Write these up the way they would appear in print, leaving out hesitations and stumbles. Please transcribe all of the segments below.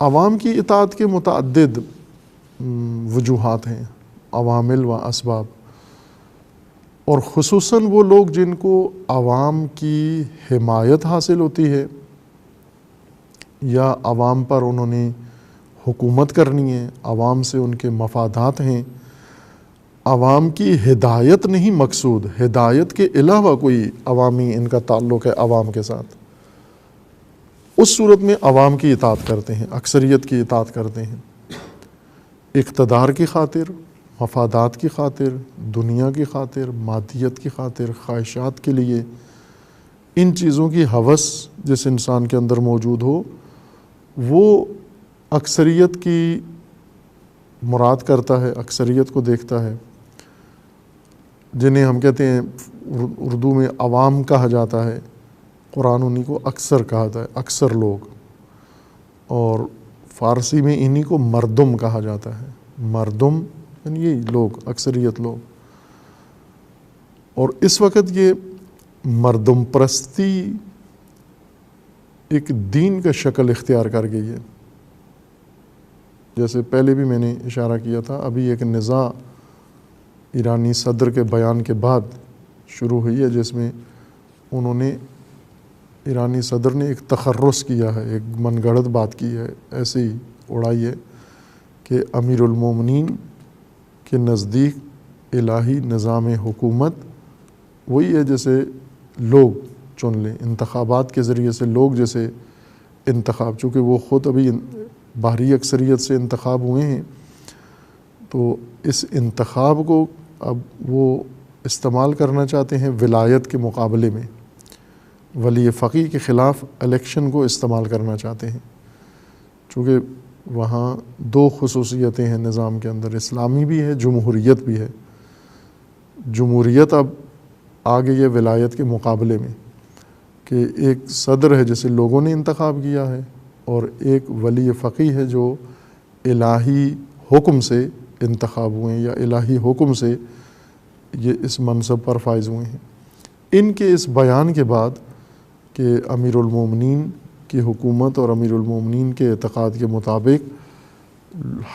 عوام کی اطاعت کے متعدد وجوہات ہیں، عوامل و اسباب، اور خصوصاً وہ لوگ جن کو عوام کی حمایت حاصل ہوتی ہے یا عوام پر انہوں نے حکومت کرنی ہے، عوام سے ان کے مفادات ہیں، عوام کی ہدایت نہیں مقصود، ہدایت کے علاوہ کوئی عوامی ان کا تعلق ہے عوام کے ساتھ، اس صورت میں عوام کی اطاعت کرتے ہیں، اکثریت کی اطاعت کرتے ہیں، اقتدار کی خاطر، مفادات کی خاطر، دنیا کی خاطر، مادیت کی خاطر، خواہشات کے لیے، ان چیزوں کی ہوس جس انسان کے اندر موجود ہو وہ اکثریت کی مراد کرتا ہے، اکثریت کو دیکھتا ہے، جنہیں ہم کہتے ہیں اردو میں عوام کہا جاتا ہے، قرآن انہی کو اکثر کہا جاتا ہے، اکثر لوگ، اور فارسی میں انہی کو مردم کہا جاتا ہے، مردم یعنی یہی لوگ، اکثریت لوگ۔ اور اس وقت یہ مردم پرستی ایک دین کا شکل اختیار کر گئی ہے، جیسے پہلے بھی میں نے اشارہ کیا تھا، ابھی ایک نزاع ایرانی صدر کے بیان کے بعد شروع ہوئی ہے، جس میں انہوں نے ایرانی صدر نے ایک تخرص کیا ہے، ایک من گھڑت بات کی ہے، ایسے ہی اڑائی ہے کہ امیر المومنین کے نزدیک الہی نظام حکومت وہی ہے جیسے لوگ چن لیں، انتخابات کے ذریعے سے لوگ جیسے انتخاب، چونکہ وہ خود ابھی باہری اکثریت سے انتخاب ہوئے ہیں، تو اس انتخاب کو اب وہ استعمال کرنا چاہتے ہیں ولایت کے مقابلے میں، ولی فقیہ کے خلاف الیکشن کو استعمال کرنا چاہتے ہیں، چونکہ وہاں دو خصوصیتیں ہیں نظام کے اندر، اسلامی بھی ہے، جمہوریت بھی ہے۔ جمہوریت اب آ گئی ہے ولایت کے مقابلے میں، کہ ایک صدر ہے جسے لوگوں نے انتخاب کیا ہے، اور ایک ولی فقیہ ہے جو الہی حکم سے انتخاب ہوئے ہیں یا الہی حکم سے یہ اس منصب پر فائز ہوئے ہیں۔ ان کے اس بیان کے بعد کہ امیر المومنین کی حکومت اور امیر المومنین کے اعتقاد کے مطابق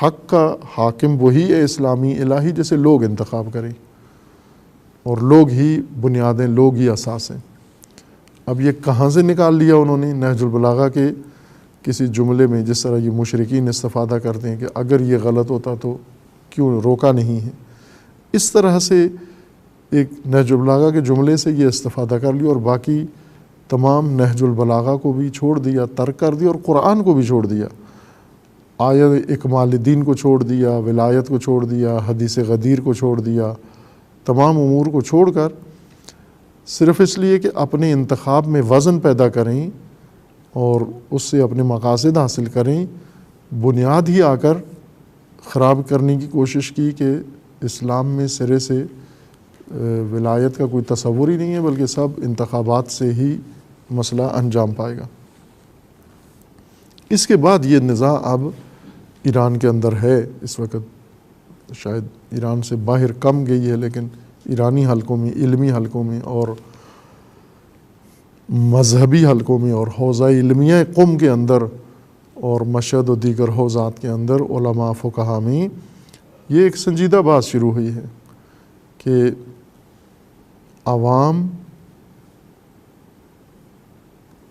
حق کا حاکم وہی ہے اسلامی الہی جسے لوگ انتخاب کریں، اور لوگ ہی بنیادیں، لوگ ہی اساس ہیں۔ اب یہ کہاں سے نکال لیا انہوں نے؟ نہج البلاغہ کے کسی جملے میں، جس طرح یہ مشرکین استفادہ کرتے ہیں کہ اگر یہ غلط ہوتا تو کیوں روکا نہیں ہے، اس طرح سے ایک نہج البلاغہ کے جملے سے یہ استفادہ کر لیا، اور باقی تمام نہج البلاغہ کو بھی چھوڑ دیا، ترک کر دیا، اور قرآن کو بھی چھوڑ دیا، آیت اکمال الدین کو چھوڑ دیا، ولایت کو چھوڑ دیا، حدیث غدیر کو چھوڑ دیا، تمام امور کو چھوڑ کر صرف اس لیے کہ اپنے انتخاب میں وزن پیدا کریں اور اس سے اپنے مقاصد حاصل کریں، بنیاد ہی آ کر خراب کرنے کی کوشش کی کہ اسلام میں سرے سے ولایت کا کوئی تصور ہی نہیں ہے، بلکہ سب انتخابات سے ہی مسئلہ انجام پائے گا۔ اس کے بعد یہ نزاع اب ایران کے اندر ہے اس وقت، شاید ایران سے باہر کم گئی ہے، لیکن ایرانی حلقوں میں، علمی حلقوں میں اور مذہبی حلقوں میں اور حوزہ علمیہ قم کے اندر اور مشہد و دیگر حوزات کے اندر علماء فقہا میں یہ ایک سنجیدہ بات شروع ہوئی ہے کہ عوام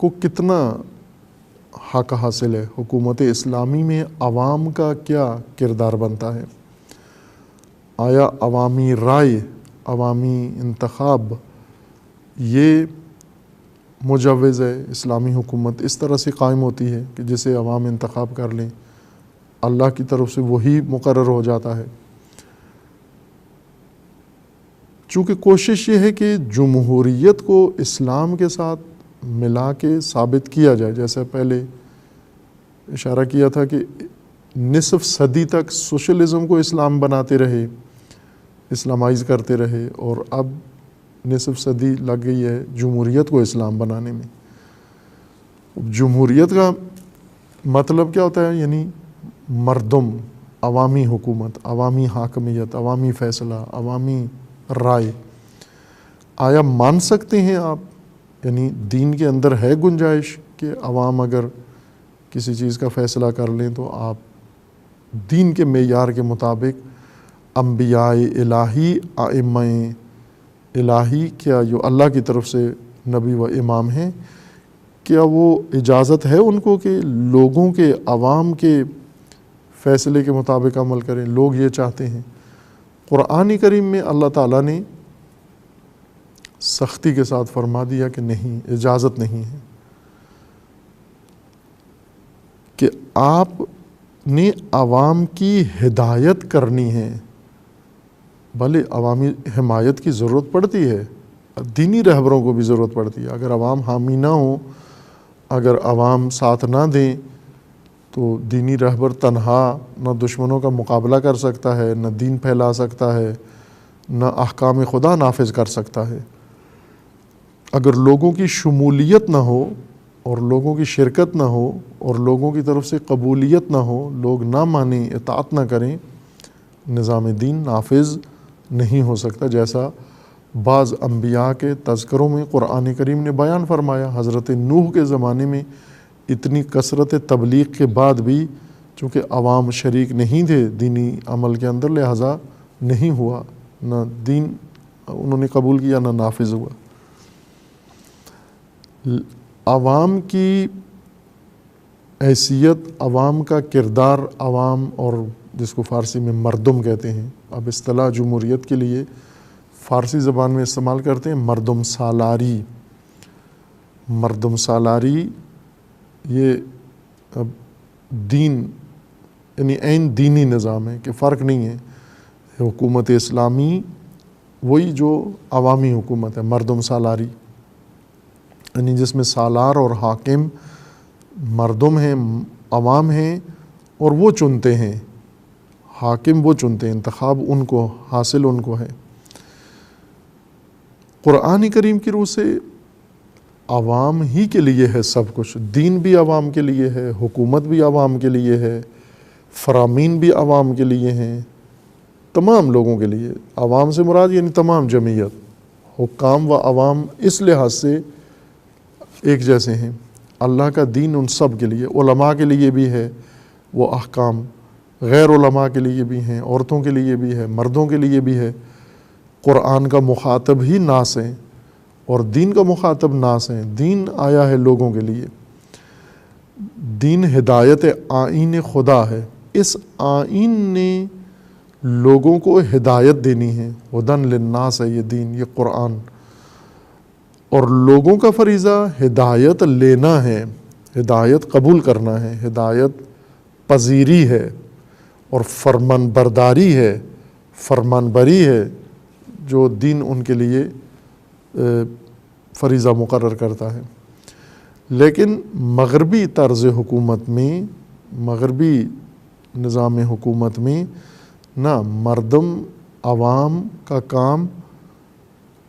کو کتنا حق حاصل ہے، حکومت اسلامی میں عوام کا کیا کردار بنتا ہے، آیا عوامی رائے، عوامی انتخاب یہ مجوز ہے؟ اسلامی حکومت اس طرح سے قائم ہوتی ہے کہ جسے عوام انتخاب کر لیں، اللہ کی طرف سے وہی مقرر ہو جاتا ہے؟ چونکہ کوشش یہ ہے کہ جمہوریت کو اسلام کے ساتھ ملا کے ثابت کیا جائے، جیسے پہلے اشارہ کیا تھا کہ نصف صدی تک سوشلزم کو اسلام بناتے رہے، اسلامائز کرتے رہے، اور اب نصف صدی لگ گئی ہے جمہوریت کو اسلام بنانے میں۔ جمہوریت کا مطلب کیا ہوتا ہے؟ یعنی مردم، عوامی حکومت، عوامی حاکمیت، عوامی فیصلہ، عوامی رائے۔ آیا مان سکتے ہیں آپ، یعنی دین کے اندر ہے گنجائش کہ عوام اگر کسی چیز کا فیصلہ کر لیں تو آپ دین کے معیار کے مطابق انبیاء الہی، ائمہ الہی، کیا جو اللہ کی طرف سے نبی و امام ہیں، کیا وہ اجازت ہے ان کو کہ لوگوں کے، عوام کے فیصلے کے مطابق عمل کریں؟ لوگ یہ چاہتے ہیں۔ قرآن کریم میں اللہ تعالیٰ نے سختی کے ساتھ فرما دیا کہ نہیں، اجازت نہیں ہے کہ آپ نے عوام کی ہدایت کرنی ہے۔ بھلے عوامی حمایت کی ضرورت پڑتی ہے، دینی رہبروں کو بھی ضرورت پڑتی ہے۔ اگر عوام حامی نہ ہوں، اگر عوام ساتھ نہ دیں تو دینی رہبر تنہا نہ دشمنوں کا مقابلہ کر سکتا ہے، نہ دین پھیلا سکتا ہے، نہ احکام خدا نافذ کر سکتا ہے۔ اگر لوگوں کی شمولیت نہ ہو اور لوگوں کی شرکت نہ ہو اور لوگوں کی طرف سے قبولیت نہ ہو، لوگ نہ مانیں، اطاعت نہ کریں، نظام دین نافذ نہیں ہو سکتا، جیسا بعض انبیاء کے تذکروں میں قرآن کریم نے بیان فرمایا۔ حضرت نوح کے زمانے میں اتنی کثرت تبلیغ کے بعد بھی چونکہ عوام شریک نہیں تھے دینی عمل کے اندر، لہٰذا نہیں ہوا، نہ دین انہوں نے قبول کیا نہ نافذ ہوا۔ عوام کی حیثیت، عوام کا کردار، عوام اور جس کو فارسی میں مردم کہتے ہیں، اب اصطلاح جمہوریت کے لیے فارسی زبان میں استعمال کرتے ہیں مردم سالاری۔ مردم سالاری یہ اب دین یعنی عین دینی نظام ہے کہ فرق نہیں ہے۔ حکومت اسلامی وہی جو عوامی حکومت ہے، مردم سالاری، یعنی جس میں سالار اور حاکم مردم ہیں، عوام ہیں، اور وہ چنتے ہیں، حاکم وہ چنتے ہیں، انتخاب ان کو حاصل ان کو ہے۔ قرآن کریم کی روح سے عوام ہی کے لیے ہے سب کچھ، دین بھی عوام کے لیے ہے، حکومت بھی عوام کے لیے ہے، فرامین بھی عوام کے لیے ہیں، تمام لوگوں کے لیے۔ عوام سے مراد یعنی تمام جمعیت، حکام و عوام اس لحاظ سے ایک جیسے ہیں۔ اللہ کا دین ان سب کے لیے، علماء کے لیے بھی ہے وہ احکام، غیر علماء کے لیے بھی ہیں، عورتوں کے لیے بھی ہے، مردوں کے لیے بھی ہے۔ قرآن کا مخاطب ہی ناس ہیں اور دین کا مخاطب ناس ہیں۔ دین آیا ہے لوگوں کے لیے، دین ہدایت آئین خدا ہے۔ اس آئین نے لوگوں کو ہدایت دینی ہے، ہدن للناس ہے یہ دین، یہ قرآن، اور لوگوں کا فریضہ ہدایت لینا ہے، ہدایت قبول کرنا ہے، ہدایت پذیری ہے اور فرمان برداری ہے، فرمان بری ہے جو دین ان کے لیے فریضہ مقرر کرتا ہے۔ لیکن مغربی طرز حکومت میں، مغربی نظام حکومت میں نہ مردم عوام کا کام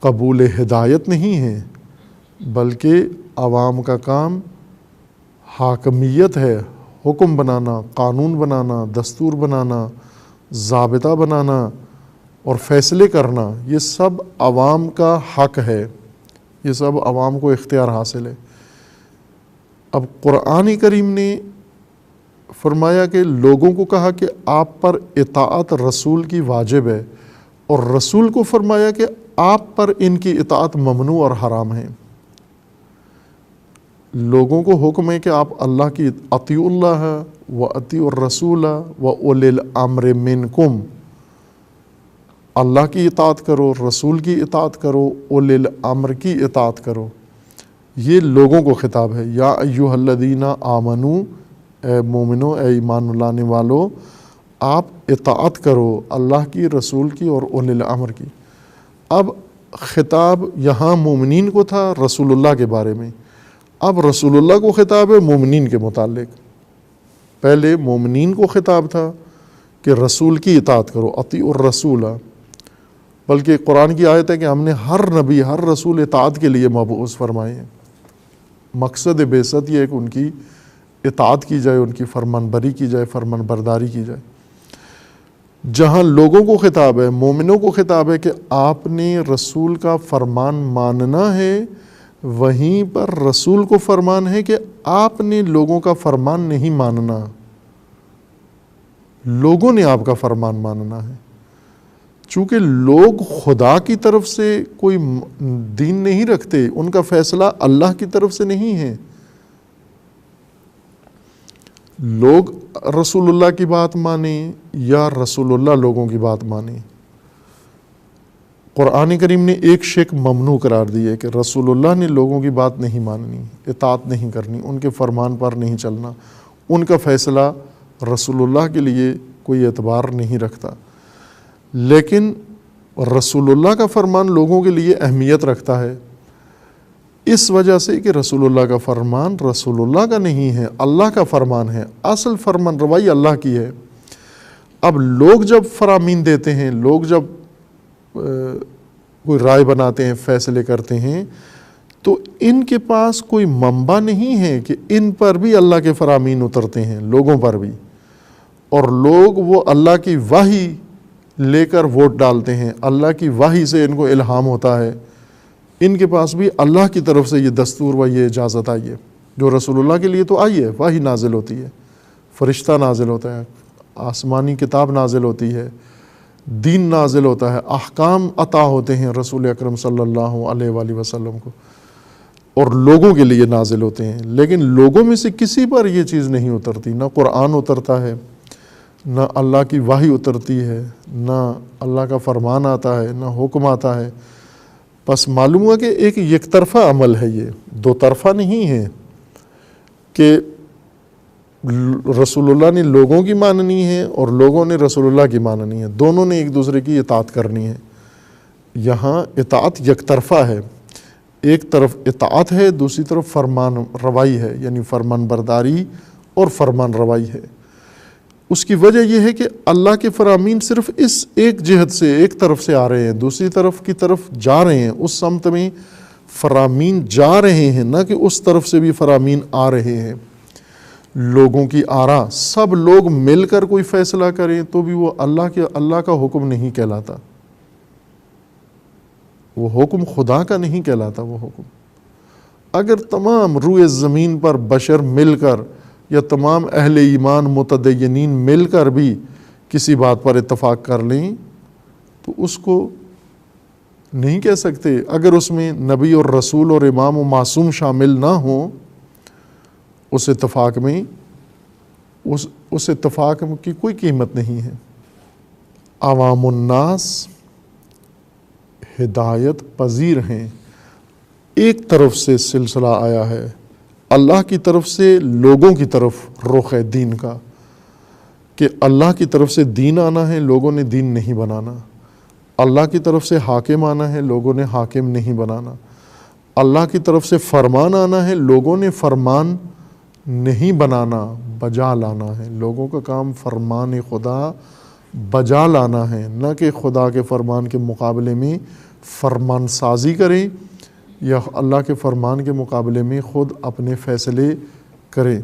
قبول ہدایت نہیں ہے، بلکہ عوام کا کام حاکمیت ہے، حکم بنانا، قانون بنانا، دستور بنانا، ضابطہ بنانا اور فیصلے کرنا۔ یہ سب عوام کا حق ہے، یہ سب عوام کو اختیار حاصل ہے۔ اب قرآن کریم نے فرمایا کہ لوگوں کو کہا کہ آپ پر اطاعت رسول کی واجب ہے، اور رسول کو فرمایا کہ آپ پر ان کی اطاعت ممنوع اور حرام ہے۔ لوگوں کو حکم ہے کہ آپ اللہ کی اطیعوا اللہ و اطیعوا الرسول و اولی الامر منکم، اللہ کی اطاعت کرو، رسول کی اطاعت کرو، اولی الامر کی اطاعت کرو۔ یہ لوگوں کو خطاب ہے۔ یا ایھا الذین آمنو، اے مومنو، اے ایمان لانے والو، آپ اطاعت کرو اللہ کی، رسول کی اور اولی الامر کی۔ اب خطاب یہاں مومنین کو تھا رسول اللہ کے بارے میں، اب رسول اللہ کو خطاب ہے مومنین کے متعلق۔ پہلے مومنین کو خطاب تھا کہ رسول کی اطاعت کرو، اطیعوا الرسول، بلکہ قرآن کی آیت ہے کہ ہم نے ہر نبی، ہر رسول اطاعت کے لیے مبعوث فرمائے ہیں۔ مقصد بعثت یہ ہے کہ ان کی اطاعت کی جائے، ان کی فرمان بری کی جائے، فرمان برداری کی جائے۔ جہاں لوگوں کو خطاب ہے، مومنوں کو خطاب ہے کہ آپ نے رسول کا فرمان ماننا ہے، وہیں پر رسول کو فرمان ہے کہ آپ نے لوگوں کا فرمان نہیں ماننا، لوگوں نے آپ کا فرمان ماننا ہے۔ چونکہ لوگ خدا کی طرف سے کوئی دین نہیں رکھتے، ان کا فیصلہ اللہ کی طرف سے نہیں ہے۔ لوگ رسول اللہ کی بات مانیں یا رسول اللہ لوگوں کی بات مانیں، قرآن کریم نے ایک شک ممنوع قرار دی ہے کہ رسول اللہ نے لوگوں کی بات نہیں ماننی، اطاعت نہیں کرنی، ان کے فرمان پر نہیں چلنا، ان کا فیصلہ رسول اللہ کے لیے کوئی اعتبار نہیں رکھتا۔ لیکن رسول اللہ کا فرمان لوگوں کے لیے اہمیت رکھتا ہے، اس وجہ سے کہ رسول اللہ کا فرمان رسول اللہ کا نہیں ہے، اللہ کا فرمان ہے، اصل فرمان روائی اللہ کی ہے۔ اب لوگ جب فرامین دیتے ہیں، لوگ جب کوئی رائے بناتے ہیں، فیصلے کرتے ہیں، تو ان کے پاس کوئی منبع نہیں ہے کہ ان پر بھی اللہ کے فرامین اترتے ہیں، لوگوں پر بھی، اور لوگ وہ اللہ کی وحی لے کر ووٹ ڈالتے ہیں، اللہ کی وحی سے ان کو الہام ہوتا ہے، ان کے پاس بھی اللہ کی طرف سے یہ دستور و یہ اجازت آئی ہے، جو رسول اللہ کے لیے تو آئی ہے، وحی نازل ہوتی ہے، فرشتہ نازل ہوتا ہے، آسمانی کتاب نازل ہوتی ہے، دین نازل ہوتا ہے، احکام عطا ہوتے ہیں رسول اکرم صلی اللہ علیہ وآلہ وسلم کو، اور لوگوں کے لیے نازل ہوتے ہیں۔ لیکن لوگوں میں سے کسی پر یہ چیز نہیں اترتی، نہ قرآن اترتا ہے، نہ اللہ کی وحی اترتی ہے، نہ اللہ کا فرمان آتا ہے، نہ حکم آتا ہے۔ بس معلوم ہوا کہ ایک یک طرفہ عمل ہے، یہ دو طرفہ نہیں ہے کہ رسول اللہ نے لوگوں کی ماننی ہے اور لوگوں نے رسول اللہ کی ماننی ہے، دونوں نے ایک دوسرے کی اطاعت کرنی ہے۔ یہاں اطاعت یک طرفہ ہے، ایک طرف اطاعت ہے، دوسری طرف فرمان روائی ہے، یعنی فرمان برداری اور فرمان روائی ہے۔ اس کی وجہ یہ ہے کہ اللہ کے فرامین صرف اس ایک جہت سے، ایک طرف سے آ رہے ہیں، دوسری طرف کی طرف جا رہے ہیں، اس سمت میں فرامین جا رہے ہیں، نہ کہ اس طرف سے بھی فرامین آ رہے ہیں۔ لوگوں کی آراء، سب لوگ مل کر کوئی فیصلہ کریں تو بھی وہ اللہ کا حکم نہیں کہلاتا، وہ حکم خدا کا نہیں کہلاتا۔ وہ حکم اگر تمام روئے زمین پر بشر مل کر یا تمام اہل ایمان متدینین مل کر بھی کسی بات پر اتفاق کر لیں تو اس کو نہیں کہہ سکتے۔ اگر اس میں نبی اور رسول اور امام و معصوم شامل نہ ہوں، اس اتفاق میں اس اتفاق کی کوئی قیمت نہیں ہے۔ عوام الناس ہدایت پذیر ہیں، ایک طرف سے سلسلہ آیا ہے، اللہ کی طرف سے لوگوں کی طرف رخ ہے دین کا، کہ اللہ کی طرف سے دین آنا ہے، لوگوں نے دین نہیں بنانا۔ اللہ کی طرف سے حاکم آنا ہے، لوگوں نے حاکم نہیں بنانا۔ اللہ کی طرف سے فرمان آنا ہے، لوگوں نے فرمان نہیں بنانا، بجا لانا ہے۔ لوگوں کا کام فرمان خدا بجا لانا ہے، نہ کہ خدا کے فرمان کے مقابلے میں فرمان سازی کریں یا اللہ کے فرمان کے مقابلے میں خود اپنے فیصلے کریں۔